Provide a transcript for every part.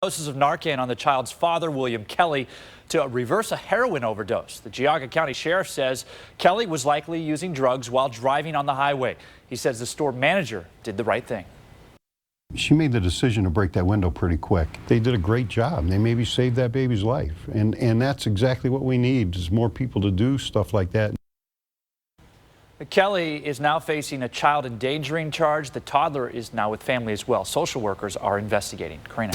Doses of Narcan on the child's father, William Kelly, to reverse a heroin overdose. The Geauga County Sheriff says Kelly was likely using drugs while driving on the highway. He says the store manager did the right thing. She made the decision to break that window pretty quick. They did a great job. They maybe saved that baby's life. And that's exactly what we need, is more people to do stuff like that. Kelly is now facing a child endangering charge. The toddler is now with family as well. Social workers are investigating. Karina.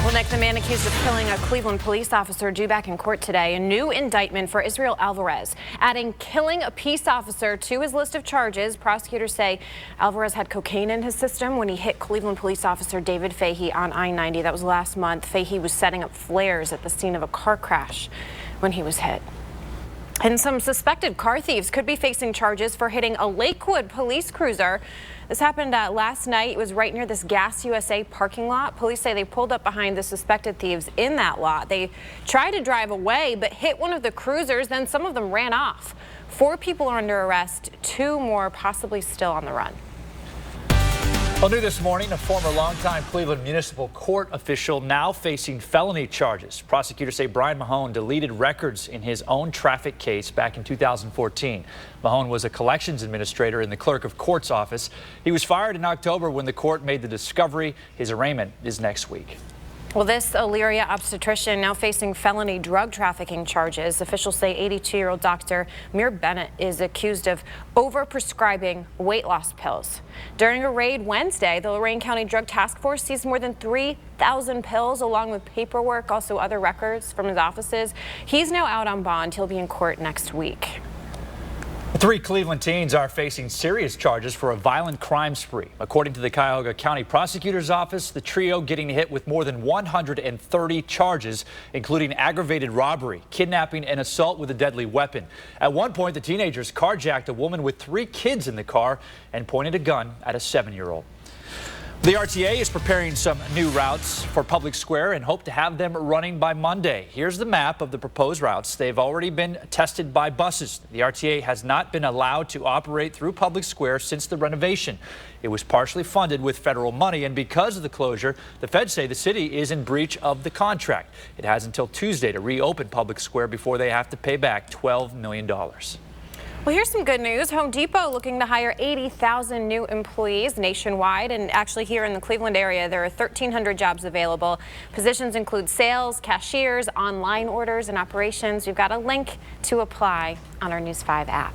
Well, Nick, the man accused of killing a Cleveland police officer due back in court today. A new indictment for Israel Alvarez, adding killing a peace officer to his list of charges. Prosecutors say Alvarez had cocaine in his system when he hit Cleveland police officer David Fahey on I-90. That was last month. Fahey was setting up flares at the scene of a car crash when he was hit. And some suspected car thieves could be facing charges for hitting a Lakewood police cruiser. This happened last night. It was right near this Gas USA parking lot. Police say they pulled up behind the suspected thieves in that lot. They tried to drive away but hit one of the cruisers. Then some of them ran off. 4 people are under arrest. 2 more possibly still on the run. Well, new this morning, a former longtime Cleveland Municipal Court official now facing felony charges. Prosecutors say Brian Mahone deleted records in his own traffic case back in 2014. Mahone was a collections administrator in the clerk of court's office. He was fired in October when the court made the discovery. His arraignment is next week. Well, this Elyria obstetrician now facing felony drug trafficking charges. Officials say 82-year-old Dr. Mir Bennett is accused of overprescribing weight loss pills. During a raid Wednesday, the Lorain County Drug Task Force seized more than 3,000 pills along with paperwork, also other records from his offices. He's now out on bond. He'll be in court next week. 3 Cleveland teens are facing serious charges for a violent crime spree. According to the Cuyahoga County Prosecutor's Office, the trio getting hit with more than 130 charges, including aggravated robbery, kidnapping, and assault with a deadly weapon. At one point, the teenagers carjacked a woman with 3 kids in the car and pointed a gun at a 7-year-old. The RTA is preparing some new routes for Public Square and hope to have them running by Monday. Here's the map of the proposed routes. They've already been tested by buses. The RTA has not been allowed to operate through Public Square since the renovation. It was partially funded with federal money, and because of the closure, the feds say the city is in breach of the contract. It has until Tuesday to reopen Public Square before they have to pay back $12 million. Well, here's some good news. Home Depot looking to hire 80,000 new employees nationwide, and actually here in the Cleveland area there are 1,300 jobs available. Positions include sales, cashiers, online orders, and operations. You've got a link to apply on our News 5 app.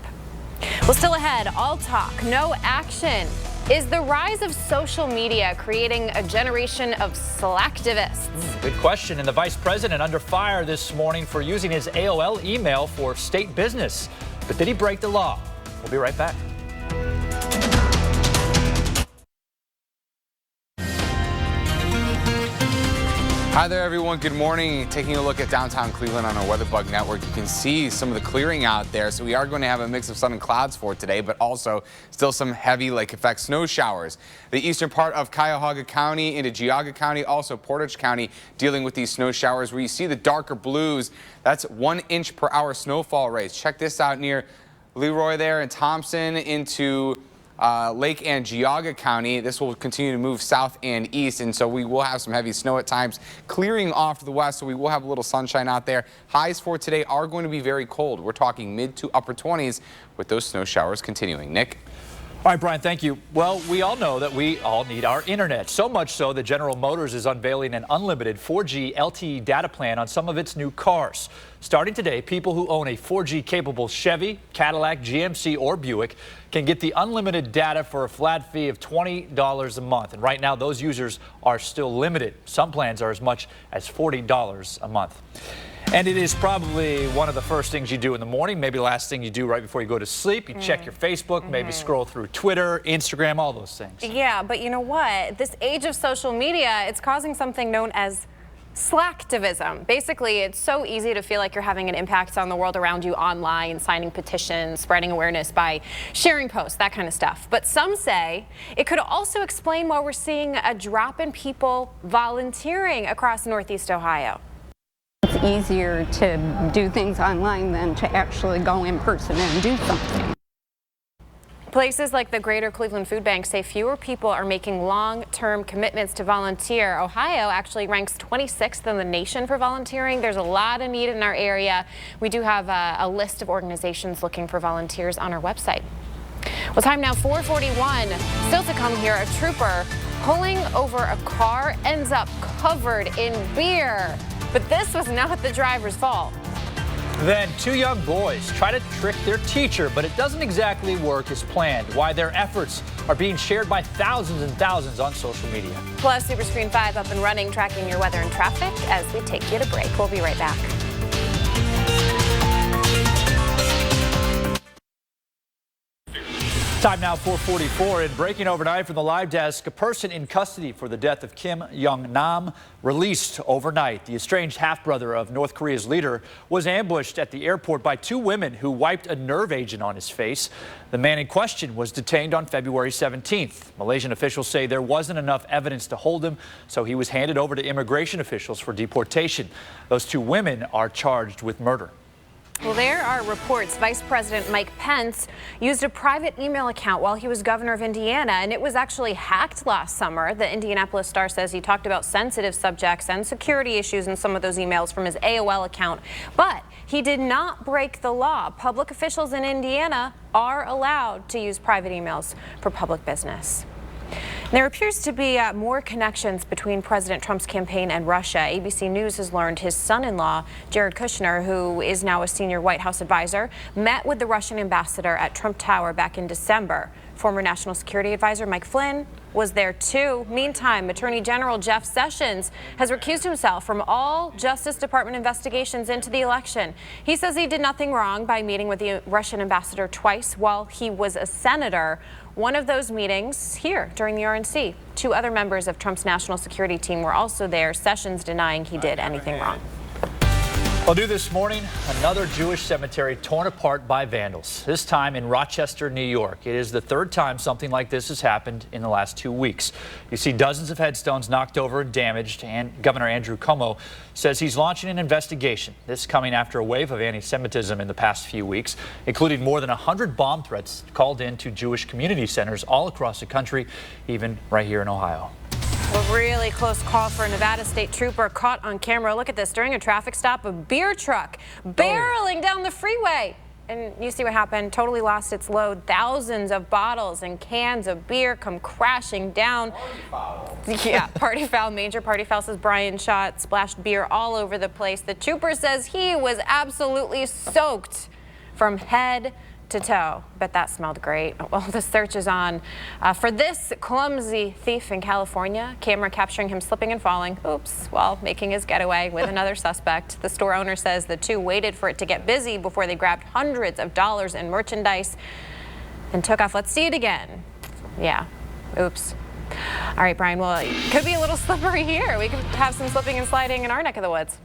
Well, still ahead, all talk, no action. Is the rise of social media creating a generation of slacktivists? Good question. And the vice president under fire this morning for using his AOL email for state business. But did he break the law? We'll be right back. Hi there, everyone. Good morning. Taking a look at downtown Cleveland on our WeatherBug network, you can see some of the clearing out there. So we are going to have a mix of sun and clouds for today, but also still some heavy lake effect snow showers. The eastern part of Cuyahoga County into Geauga County, also Portage County, dealing with these snow showers where you see the darker blues. That's 1 inch per hour snowfall rates. Check this out near Leroy there and Thompson into Lake and Geauga County. This will continue to move south and east, and so we will have some heavy snow at times clearing off to the west, so we will have a little sunshine out there. Highs for today are going to be very cold. We're talking mid to upper 20s with those snow showers continuing. Nick? All right, Brian, thank you. Well, we all know that we all need our internet. So much so that General Motors is unveiling an unlimited 4G LTE data plan on some of its new cars. Starting today, people who own a 4G capable Chevy, Cadillac, GMC, or Buick can get the unlimited data for a flat fee of $20 a month. And right now, those users are still limited. Some plans are as much as $40 a month. And it is probably one of the first things you do in the morning, maybe the last thing you do right before you go to sleep. You check your Facebook, maybe scroll through Twitter, Instagram, all those things. Yeah, but you know what? This age of social media, it's causing something known as slacktivism. Basically, it's so easy to feel like you're having an impact on the world around you online, signing petitions, spreading awareness by sharing posts, that kind of stuff. But some say it could also explain why we're seeing a drop in people volunteering across Northeast Ohio. It's easier to do things online than to actually go in person and do something. Places like the Greater Cleveland Food Bank say fewer people are making long-term commitments to volunteer. Ohio actually ranks 26th in the nation for volunteering. There's a lot of need in our area. We do have a list of organizations looking for volunteers on our website. Well, time now 4:41. Still to come here, a trooper pulling over a car ends up covered in beer. But this was not the driver's fault. Then two young boys try to trick their teacher, but it doesn't exactly work as planned. Why their efforts are being shared by thousands and thousands on social media. Plus, Super Screen 5 up and running, tracking your weather and traffic as we take you to break. We'll be right back. Time now 4:44 and breaking overnight from the live desk, a person in custody for the death of Kim Jong-nam released overnight. The estranged half-brother of North Korea's leader was ambushed at the airport by two women who wiped a nerve agent on his face. The man in question was detained on February 17th. Malaysian officials say there wasn't enough evidence to hold him, so he was handed over to immigration officials for deportation. Those two women are charged with murder. Well, there are reports Vice President Mike Pence used a private email account while he was governor of Indiana, and it was actually hacked last summer. The Indianapolis Star says he talked about sensitive subjects and security issues in some of those emails from his AOL account. But he did not break the law. Public officials in Indiana are allowed to use private emails for public business. There appears to be more connections between President Trump's campaign and Russia. ABC News has learned his son-in-law, Jared Kushner, who is now a senior White House advisor, met with the Russian ambassador at Trump Tower back in December. Former National Security Advisor Mike Flynn was there too. Meantime, Attorney General Jeff Sessions has recused himself from all Justice Department investigations into the election. He says he did nothing wrong by meeting with the Russian ambassador twice while he was a senator. One of those meetings here during the RNC. Two other members of Trump's national security team were also there, Sessions denying he did anything wrong. Well, new this morning, another Jewish cemetery torn apart by vandals, this time in Rochester, New York. It is the third time something like this has happened in the last 2 weeks. You see dozens of headstones knocked over and damaged, and Governor Andrew Cuomo says he's launching an investigation. This coming after a wave of anti-Semitism in the past few weeks, including more than 100 bomb threats called into Jewish community centers all across the country, even right here in Ohio. A really close call for a Nevada state trooper caught on camera. Look at this. During a traffic stop, a beer truck barreling down the freeway. And you see what happened. Totally lost its load. Thousands of bottles and cans of beer come crashing down. Party foul. Yeah, party foul. Major party foul, says Brian Schott. Splashed beer all over the place. The trooper says he was absolutely soaked from head to toe. Bet that smelled great. Well, the search is on for this clumsy thief in California. Camera capturing him slipping and falling, while making his getaway with another suspect. The store owner says the two waited for it to get busy before they grabbed hundreds of dollars in merchandise and took off. Let's see it again. Yeah, oops. All right, Brian, well, it could be a little slippery here. We could have some slipping and sliding in our neck of the woods.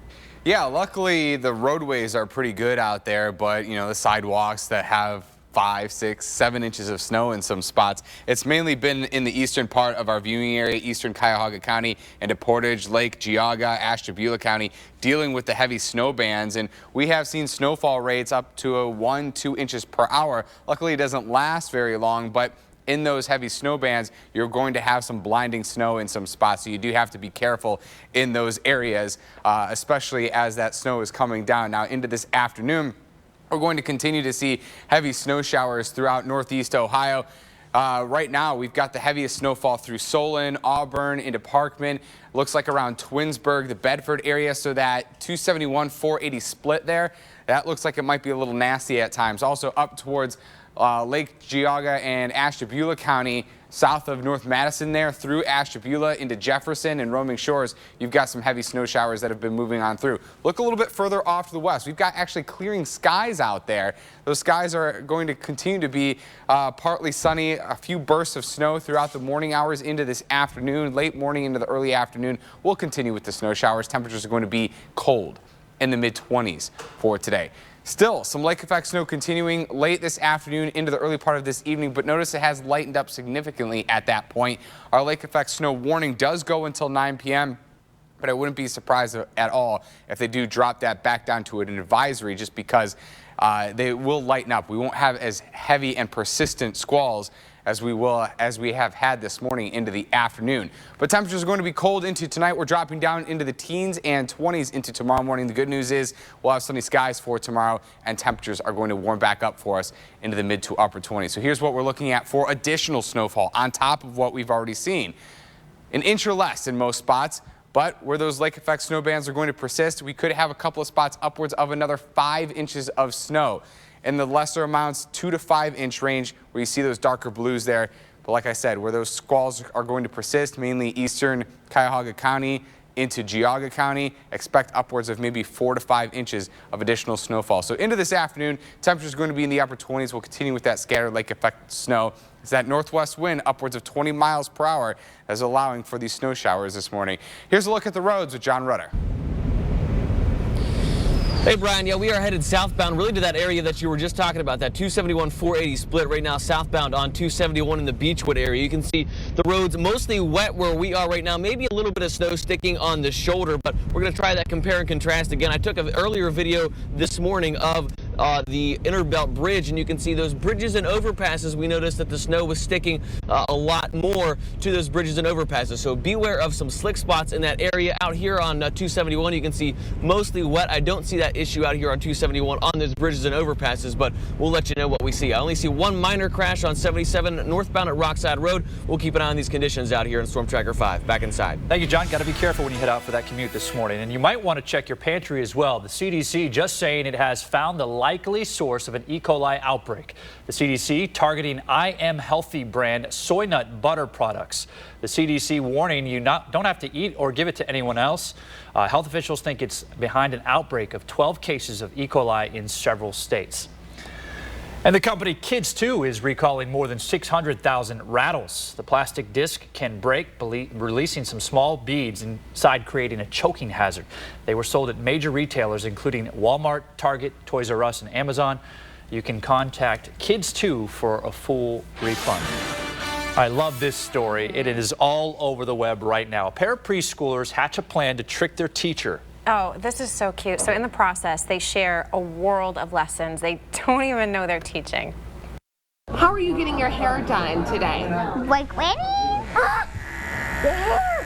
Yeah, luckily the roadways are pretty good out there, but the sidewalks that have 5, 6, 7 inches of snow in some spots. It's mainly been in the eastern part of our viewing area, eastern Cuyahoga County, into Portage, Lake Geauga, Ashtabula County, dealing with the heavy snow bands. And we have seen snowfall rates up to 1-2 inches per hour. Luckily, it doesn't last very long, but in those heavy snow bands, you're going to have some blinding snow in some spots, so you do have to be careful in those areas, especially as that snow is coming down. Now into this afternoon, we're going to continue to see heavy snow showers throughout northeast Ohio. Right now, we've got the heaviest snowfall through Solon, Auburn, into Parkman. Looks like around Twinsburg, the Bedford area, so that 271-480 split there, that looks like it might be a little nasty at times. Also up towards Lake Geauga and Ashtabula County, south of North Madison there, through Ashtabula into Jefferson and Roaming Shores, you've got some heavy snow showers that have been moving on through. Look a little bit further off to the west. We've got actually clearing skies out there. Those skies are going to continue to be partly sunny, a few bursts of snow throughout the morning hours into this afternoon, late morning into the early afternoon. We'll continue with the snow showers. Temperatures are going to be cold in the mid-20s for today. Still, some lake effect snow continuing late this afternoon into the early part of this evening, but notice it has lightened up significantly at that point. Our lake effect snow warning does go until 9 p.m. But I wouldn't be surprised at all if they do drop that back down to an advisory, just because they will lighten up. We won't have as heavy and persistent squalls as we have had this morning into the afternoon. But temperatures are going to be cold into tonight. We're dropping down into the teens and 20s into tomorrow morning. The good news is we'll have sunny skies for tomorrow, and temperatures are going to warm back up for us into the mid to upper 20s. So here's what we're looking at for additional snowfall on top of what we've already seen. An inch or less in most spots. But where those lake effect snow bands are going to persist, we could have a couple of spots upwards of another 5 inches of snow. In the lesser amounts, 2 to 5 inch range, where you see those darker blues there. But like I said, where those squalls are going to persist, mainly eastern Cuyahoga County into Geauga County, expect upwards of maybe 4 to 5 inches of additional snowfall. So into this afternoon, temperatures going to be in the upper 20s. We'll continue with that scattered lake effect snow. It's that northwest wind upwards of 20 miles per hour that's allowing for these snow showers this morning. Here's a look at the roads with John Rudder. Hey, Brian, yeah, we are headed southbound really to that area that you were just talking about, that 271-480 split right now southbound on 271 in the Beechwood area. You can see the roads mostly wet where we are right now, maybe a little bit of snow sticking on the shoulder, but we're going to try that compare and contrast again. I took an earlier video this morning of the Interbelt Bridge, and you can see those bridges and overpasses. We noticed that the snow was sticking a lot more to those bridges and overpasses, so beware of some slick spots in that area. Out here on 271, you can see mostly wet. I don't see that issue out here on 271 on those bridges and overpasses, but we'll let you know what we see. I only see one minor crash on 77 northbound at Rockside Road. We'll keep an eye on these conditions out here in Storm Tracker 5. Back inside. Thank you, John. Got to be careful when you head out for that commute this morning. And you might want to check your pantry as well. The CDC just saying it has found the likely source of an E. coli outbreak. The CDC targeting I Am Healthy brand soy nut butter products. The CDC warning you don't have to eat or give it to anyone else. Health officials think it's behind an outbreak of 12 cases of E. coli in several states. And the company Kids 2 is recalling more than 600,000 rattles. The plastic disc can break, releasing some small beads inside, creating a choking hazard. They were sold at major retailers, including Walmart, Target, Toys R Us, and Amazon. You can contact Kids 2 for a full refund. I love this story. It is all over the web right now. A pair of preschoolers hatch a plan to trick their teacher. Oh, this is so cute. So in the process, they share a world of lessons they don't even know they're teaching. How are you getting your hair done today? Like Winnie? The hair